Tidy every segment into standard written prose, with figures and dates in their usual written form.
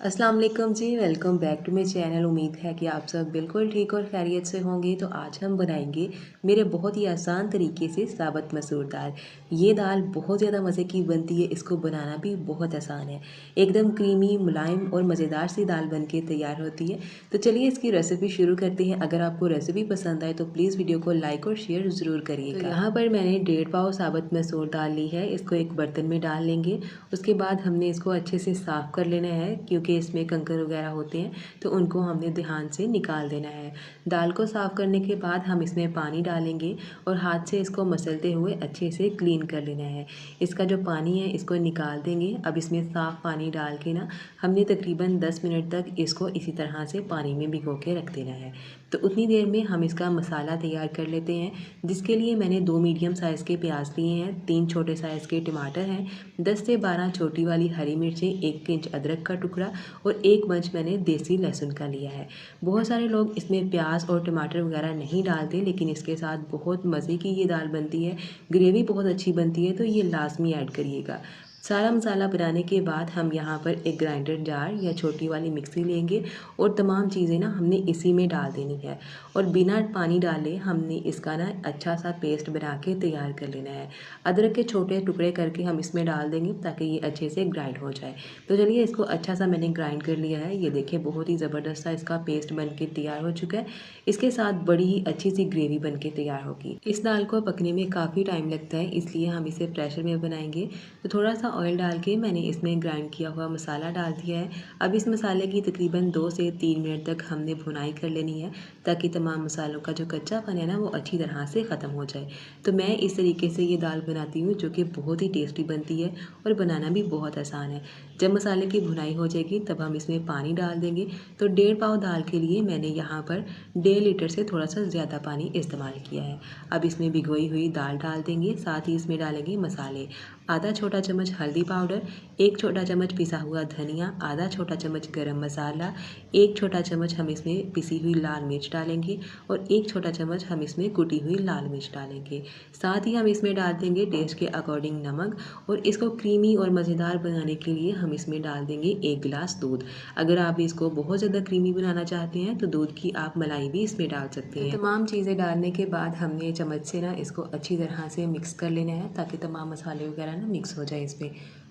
अस्सलाम वालेकुम जी। Welcome back to my channel. उम्मीद है कि आप सब बिल्कुल ठीक और खैरियत से होंगे। तो आज हम बनाएंगे मेरे बहुत ही आसान तरीके से साबुत मसूर दाल। ये दाल बहुत ज़्यादा मज़े की बनती है, इसको बनाना भी बहुत आसान है। एकदम क्रीमी, मुलायम और मज़ेदार सी दाल बन के तैयार होती है। तो चलिए इसकी रेसिपी शुरू करते हैं। अगर आपको रेसिपी पसंद आए तो प्लीज़ वीडियो को लाइक और शेयर ज़रूर करिएगा। तो यहाँ पर मैंने 1.5 पाव साबुत मसूर दाल ली है। इसको एक बर्तन में डाल लेंगे। उसके बाद हमने इसको अच्छे से साफ़ कर लेना है, क्योंकि इसमें कंकर वगैरह होते हैं तो उनको हमने ध्यान से निकाल देना है। दाल को साफ़ करने के बाद हम इसमें पानी डालेंगे और हाथ से इसको मसलते हुए अच्छे से क्लीन कर लेना है। इसका जो पानी है इसको निकाल देंगे। अब इसमें साफ़ पानी डाल के ना हमने तकरीबन 10 मिनट तक इसको इसी तरह से पानी में भिगो के रख देना है। तो उतनी देर में हम इसका मसाला तैयार कर लेते हैं, जिसके लिए मैंने 2 मीडियम साइज़ के प्याज लिए हैं, 3 छोटे साइज़ के टमाटर हैं, 10 से 12 छोटी वाली हरी मिर्चें, 1 इंच अदरक का टुकड़ा और 1 मंच मैंने देसी लहसुन का लिया है। बहुत सारे लोग इसमें प्याज और टमाटर वगैरह नहीं डालते, लेकिन इसके साथ बहुत मज़े की ये दाल बनती है, ग्रेवी बहुत अच्छी बनती है, तो ये लाजमी ऐड करिएगा। सारा मसाला बनाने के बाद हम यहाँ पर एक ग्राइंडर जार या छोटी वाली मिक्सी लेंगे और तमाम चीज़ें ना हमने इसी में डाल देनी है और बिना पानी डाले हमने इसका ना अच्छा सा पेस्ट बना के तैयार कर लेना है। अदरक के छोटे टुकड़े करके हम इसमें डाल देंगे ताकि ये अच्छे से ग्राइंड हो जाए। तो चलिए इसको अच्छा सा मैंने ग्राइंड कर लिया है। ये देखिए बहुत ही ज़बरदस्त सा इसका पेस्ट बन के तैयार हो चुका है। इसके साथ बड़ी ही अच्छी सी ग्रेवी बन के तैयार होगी। इस दाल को पकने में काफ़ी टाइम लगता है, इसलिए हम इसे प्रेशर में बनाएंगे। तो थोड़ा सा ऑयल डाल के मैंने इसमें ग्राइंड किया हुआ मसाला डाल दिया है। अब इस मसाले की तकरीबन 2 से 3 मिनट तक हमने भुनाई कर लेनी है, ताकि तमाम मसालों का जो कच्चापन है ना वो अच्छी तरह से ख़त्म हो जाए। तो मैं इस तरीके से ये दाल बनाती हूँ, जो कि बहुत ही टेस्टी बनती है और बनाना भी बहुत आसान है। जब मसाले की भुनाई हो जाएगी तब हम इसमें पानी डाल देंगे। तो 1.5 पाव दाल के लिए मैंने यहाँ पर 1.5 लीटर से थोड़ा सा ज़्यादा पानी इस्तेमाल किया है। अब इसमें भिगोई हुई दाल डाल देंगे, साथ ही इसमें डालेंगे मसाले। आधा छोटा चम्मच हल्दी पाउडर, 1 छोटा चम्मच पिसा हुआ धनिया, आधा छोटा चम्मच गरम मसाला, 1 छोटा चम्मच हम इसमें पिसी हुई लाल मिर्च डालेंगे और 1 छोटा चम्मच हम इसमें कुटी हुई लाल मिर्च डालेंगे। साथ ही हम इसमें डाल देंगे टेस्ट के अकॉर्डिंग नमक और इसको क्रीमी और मज़ेदार बनाने के लिए हम इसमें डाल देंगे 1 गिलास दूध। अगर आप इसको बहुत ज़्यादा क्रीमी बनाना चाहते हैं तो दूध की आप मलाई भी इसमें डाल सकते हैं। तो तमाम चीज़ें डालने के बाद हमने चम्मच से ना इसको अच्छी तरह से मिक्स कर लेना है, ताकि तमाम मसाले वगैरह ना मिक्स हो जाए इसमें।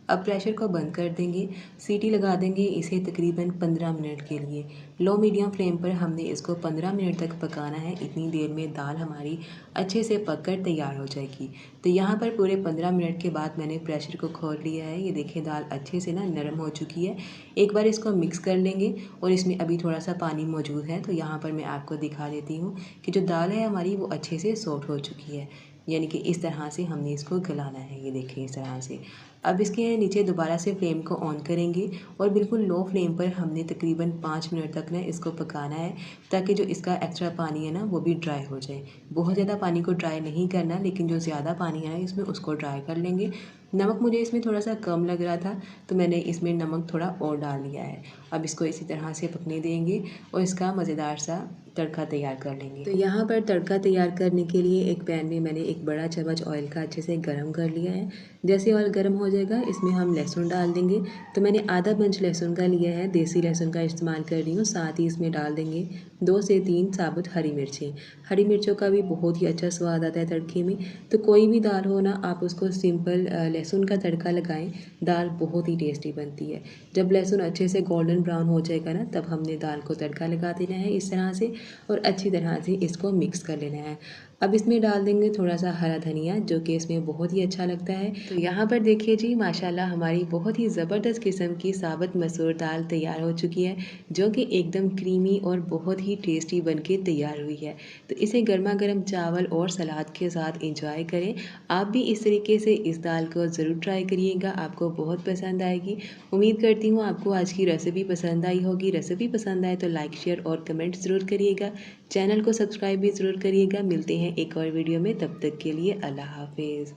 अब प्रेशर को बंद कर देंगे, सीटी लगा देंगे इसे तकरीबन 15 मिनट के लिए। लो मीडियम फ्लेम पर हमने इसको 15 मिनट तक पकाना है। इतनी देर में दाल हमारी अच्छे से पककर तैयार हो जाएगी। तो यहाँ पर पूरे 15 मिनट के बाद मैंने प्रेशर को खोल लिया है। ये देखिए दाल अच्छे से ना नरम हो चुकी है। एक बार इसको मिक्स कर लेंगे और इसमें अभी थोड़ा सा पानी मौजूद है, तो यहाँ पर मैं आपको दिखा देती हूँ कि जो दाल है हमारी वो अच्छे से सॉफ्ट हो चुकी है। यानी कि इस तरह से हमने इसको गलाना है। ये देखिए इस तरह से। अब इसके नीचे दोबारा से फ्लेम को ऑन करेंगे और बिल्कुल लो फ्लेम पर हमने तकरीबन 5 मिनट तक ना इसको पकाना है, ताकि जो इसका एक्स्ट्रा पानी है ना वो भी ड्राई हो जाए। बहुत ज़्यादा पानी को ड्राई नहीं करना, लेकिन जो ज़्यादा पानी है इसमें उसको ड्राई कर लेंगे। नमक मुझे इसमें थोड़ा सा कम लग रहा था, तो मैंने इसमें नमक थोड़ा और डाल लिया है। अब इसको इसी तरह से पकने देंगे और इसका मज़ेदार सा तड़का तैयार कर लेंगे। तो यहाँ पर तड़का तैयार करने के लिए एक पैन में मैंने 1 बड़ा चम्मच ऑयल का अच्छे से गर्म कर लिया है। जैसे ऑयल गर्म हो जाएगा इसमें हम लहसुन डाल देंगे। तो मैंने आधा पंच लहसुन का लिया है, देसी लहसुन का इस्तेमाल कर रही हूँ। साथ ही इसमें डाल देंगे 2 से 3 साबुत हरी मिर्चें। हरी मिर्चों का भी बहुत ही अच्छा स्वाद आता है तड़के में। तो कोई भी दाल हो ना, आप उसको सिंपल लहसुन का तड़का लगाएं, दाल बहुत ही टेस्टी बनती है। जब लहसुन अच्छे से गोल्डन ब्राउन हो जाएगा ना, तब हमने दाल को तड़का लगा देना है इस तरह से और अच्छी तरह से इसको मिक्स कर लेना है। अब इसमें डाल देंगे थोड़ा सा हरा धनिया, जो कि इसमें बहुत ही अच्छा लगता है। तो यहाँ पर देखिए जी, माशाल्लाह हमारी बहुत ही ज़बरदस्त किस्म की साबुत मसूर दाल तैयार हो चुकी है, जो कि एकदम क्रीमी और बहुत ही टेस्टी बन के तैयार हुई है। तो इसे गर्मा गर्म चावल और सलाद के साथ इंजॉय करें। आप भी इस तरीके से इस दाल को ज़रूर ट्राई करिएगा, आपको बहुत पसंद आएगी। उम्मीद करती हूँ आपको आज की रेसिपी पसंद आई होगी। रेसिपी पसंद आए तो लाइक, शेयर और कमेंट ज़रूर करिएगा। चैनल को सब्सक्राइब भी ज़रूर करिएगा। मिलते हैं एक और वीडियो में, तब तक के लिए अल्लाह हाफिज़।